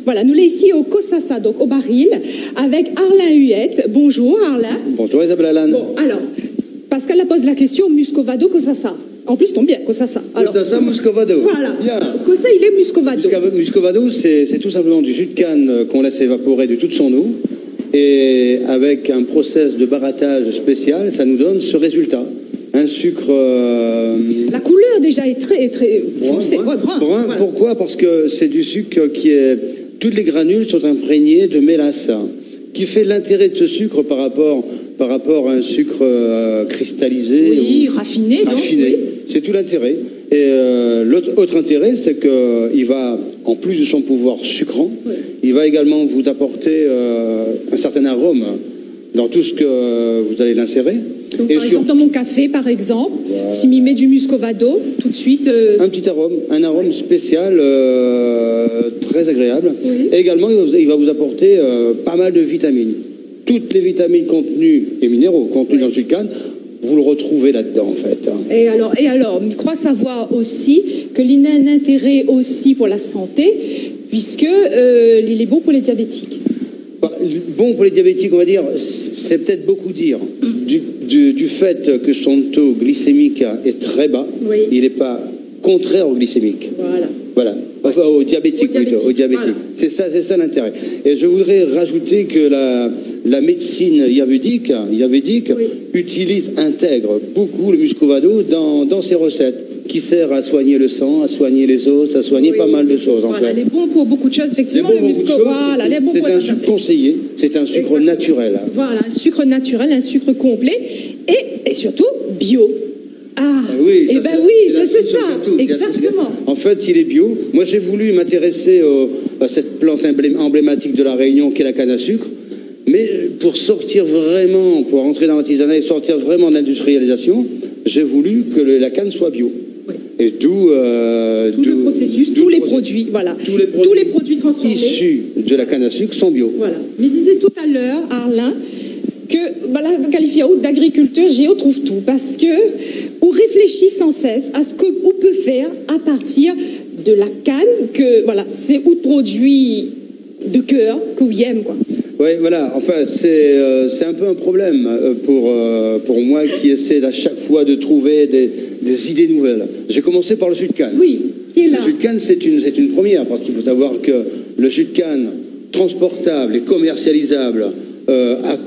Voilà, nous sommes ici au Kosasa, donc au baril, avec Arlin Huette. Bonjour Arlin. Bonjour Isabelle Allan. Bon, alors, Pascal a posé la question Muscovado, Kosasa. En plus, tombe bien, Kosasa. Kosasa, Muscovado. Voilà. Bien. Kosa, il est Muscovado. Muscovado, c'est tout simplement du jus de canne qu'on laisse évaporer de toute son eau. Et avec un process de barattage spécial, ça nous donne ce résultat. Un sucre... La couleur déjà est très foncée. Brun. Voilà. Pourquoi? Parce que c'est du sucre qui est... Toutes les granules sont imprégnées de mélasse, qui fait l'intérêt de ce sucre par rapport à un sucre cristallisé. Oui, raffiné. Oui. C'est tout l'intérêt. Et l'autre intérêt, c'est qu'il va, en plus de son pouvoir sucrant, il va également vous apporter un certain arôme dans tout ce que vous allez l'insérer. Donc, par exemple, dans mon café, par exemple, si m'y met du Muscovado, tout de suite... Un petit arôme, un arôme spécial très agréable. Oui. Et également, il va vous apporter pas mal de vitamines. Toutes les vitamines contenues, et minéraux contenus dans le jus de canne, vous le retrouvez là-dedans, en fait. Et alors, je crois savoir aussi qu'il a un intérêt aussi pour la santé, puisque il est bon pour les diabétiques. Bon pour les diabétiques, on va dire, c'est peut-être beaucoup dire. Du fait que son taux glycémique est très bas, il n'est pas contraire au glycémique. Voilà. Enfin, au diabétique plutôt. Voilà. C'est ça l'intérêt. Et je voudrais rajouter que la médecine yavedique intègre beaucoup le Muscovado dans ses recettes, qui sert à soigner le sang, à soigner les os, à soigner pas mal de choses. En fait. Elle est bon pour beaucoup de choses, effectivement. Le Muscovado, c'est un sucre conseillé, c'est un sucre naturel. Voilà, un sucre naturel, un sucre complet et surtout bio. C'est ça. Exactement. En fait, il est bio. Moi, j'ai voulu m'intéresser à cette plante emblématique de la Réunion, qui est la canne à sucre. Mais pour rentrer dans l'artisanat et sortir vraiment de l'industrialisation, j'ai voulu que la canne soit bio. Et d'où le processus, tous les produits, voilà. Tous les produits transformés issus de la canne à sucre sont bio. Voilà. Mais disait tout à l'heure, Arlin, que qualifié d'agriculteur, Géo trouve tout, parce que on réfléchit sans cesse à ce qu'on peut faire à partir de la canne, que c'est autre produit de cœur que vous aimez, quoi. Oui, voilà. Enfin, c'est un peu un problème pour moi qui essaie à chaque fois de trouver des idées nouvelles. J'ai commencé par le jus de canne. Oui, qui est là. Le jus de canne, c'est une première, parce qu'il faut savoir que le jus de canne transportable et commercialisable,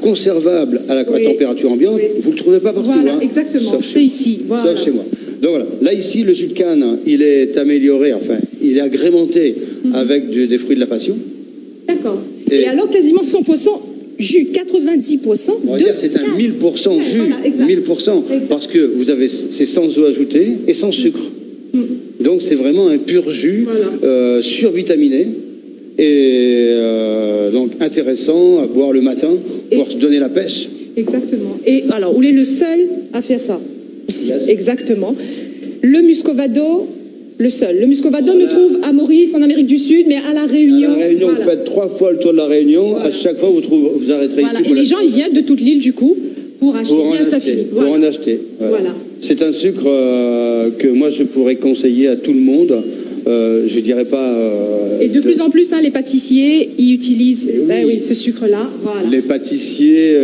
conservable à la température ambiante, vous le trouvez pas partout. Voilà, exactement. C'est ici. Sauf chez moi. Donc voilà. Là, ici, le jus de canne, il est amélioré, il est agrémenté avec des fruits de la passion. D'accord. Et alors, quasiment 100% jus, 90%. On va dire c'est un 1000% jus, voilà, 1000%, parce que c'est sans eau ajoutée et sans sucre. Donc c'est vraiment un pur jus, survitaminé et donc intéressant à boire le matin pour se donner la pêche. Exactement. Et alors, vous êtes le seul à faire ça ici. Yes. Exactement. Le Muscovado. Le seul. Le Muscovado nous trouve à Maurice, en Amérique du Sud, mais à La Réunion. À La Réunion, vous faites 3 fois le tour de La Réunion. À chaque fois, vous arrêterez ici. Et les gens, ils viennent de toute l'île, du coup, pour acheter bien ça finit. Pour en acheter. Voilà. C'est un sucre que moi, je pourrais conseiller à tout le monde. Je dirais pas... et de plus en plus, les pâtissiers, ils utilisent ce sucre-là. Voilà. Les pâtissiers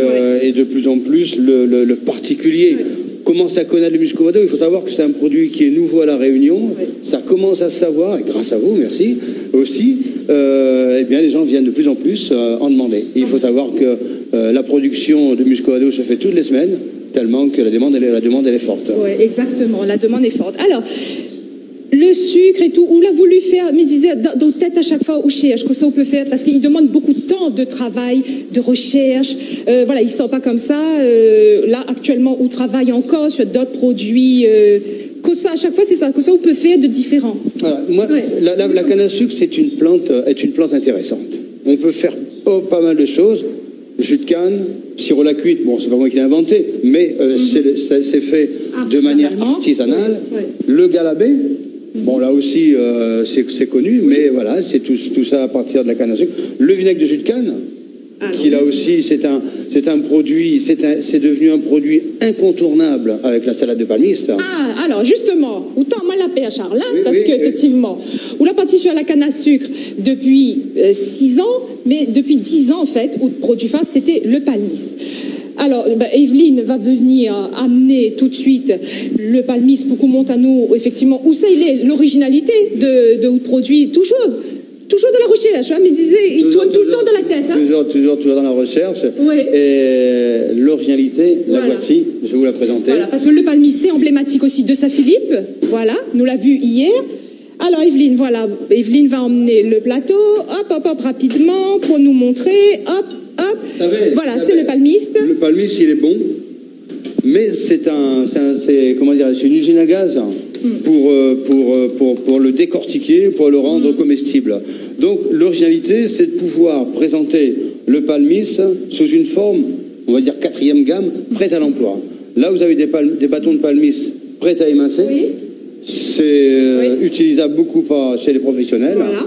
et de plus en plus le particulier. Commence à connaître le Muscovado. Il faut savoir que c'est un produit qui est nouveau à La Réunion. Ça commence à se savoir, et grâce à vous, merci, aussi. Les gens viennent de plus en plus en demander. Il faut savoir que la production de Muscovado se fait toutes les semaines, tellement que la demande elle est forte. Oui, exactement. La demande est forte. Alors, le sucre et tout, on l'a voulu faire, mais disait, dans tête à chaque fois, où cherche, que ça on peut faire, parce qu'il demande beaucoup de temps de travail, de recherche. Ils ne sont pas comme ça. Là, actuellement, on travaille encore sur d'autres produits. Que ça, à chaque fois, c'est ça. Que ça, on peut faire de différents. Voilà, moi, la canne à sucre, c'est une plante intéressante. On peut faire pas mal de choses. Le jus de canne, sirop à la cuite, bon, c'est pas moi qui l'ai inventé, mais c'est fait de manière artisanale. Le galabé. Bon, là aussi, c'est connu, mais voilà, c'est tout ça à partir de la canne à sucre. Le vinaigre de jus de canne, qui là aussi, c'est un produit, c'est devenu un produit incontournable avec la salade de palmis. Ah, alors justement, autant moi la paix à Charles, hein, Oui, parce oui, qu'effectivement, on l'a parti sur la canne à sucre depuis 6 ans, mais depuis 10 ans en fait, où le produit phare c'était le palmiste. Alors, Evelyne va venir amener tout de suite le palmiste pour qu'on monte à nous, effectivement, où ça il est, l'originalité de produit, toujours de la recherche, hein, mais il tourne tout le temps dans la tête. Hein. Toujours dans la recherche. Oui. Et l'originalité, la voici, je vais vous la présenter. Voilà, parce que le palmiste, c'est emblématique aussi de Saint-Philippe. Voilà, nous l'a vu hier. Alors, Evelyne, voilà, Evelyne va emmener le plateau, hop, rapidement, pour nous montrer, hop. Voilà, c'est le palmiste. Le palmiste, il est bon, mais c'est une usine à gaz pour le décortiquer, pour le rendre comestible. Donc, l'originalité, c'est de pouvoir présenter le palmiste sous une forme, on va dire 4e gamme, prête à l'emploi. Là, vous avez des bâtons de palmiste prêts à émincer. Oui. C'est utilisable beaucoup chez les professionnels. Voilà.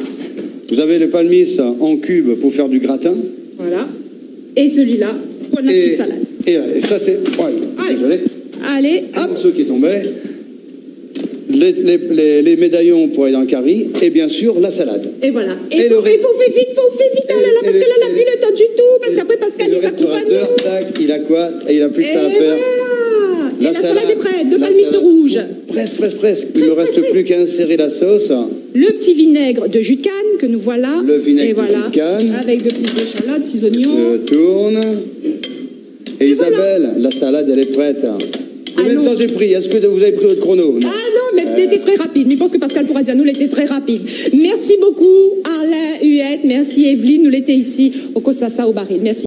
Vous avez le palmiste en cube pour faire du gratin. Voilà. Et celui-là, pour la petite salade. Et ça, c'est... Allez, hop. Un morceau qui est tombé. Les médaillons pour aller dans le curry. Et bien sûr, la salade. Et voilà. Et il faut faire vite, oh là là, parce que là, on n'a plus le temps du tout. Parce qu'après, Pascal, il s'accompagne. Tac, il a quoi? Et il a plus que ça à faire. Voilà. Et la salade est prête, de palmiste rouge. Presque. Il ne me reste plus qu'à insérer la sauce. Le petit vinaigre de jus de canne que nous voilà. Le vinaigre de jus de canne. Avec de petites échalotes, petits oignons. Je tourne. Et Isabelle, la salade, elle est prête. Combien de temps j'ai pris? Est-ce que vous avez pris votre chrono? Ah non, mais elle était très rapide. Je pense que Pascal pourra dire, nous, elle était très rapide. Merci beaucoup, Arlin Huette. Merci, Evelyne. Nous l'étions ici au Cossassa au Baril. Merci.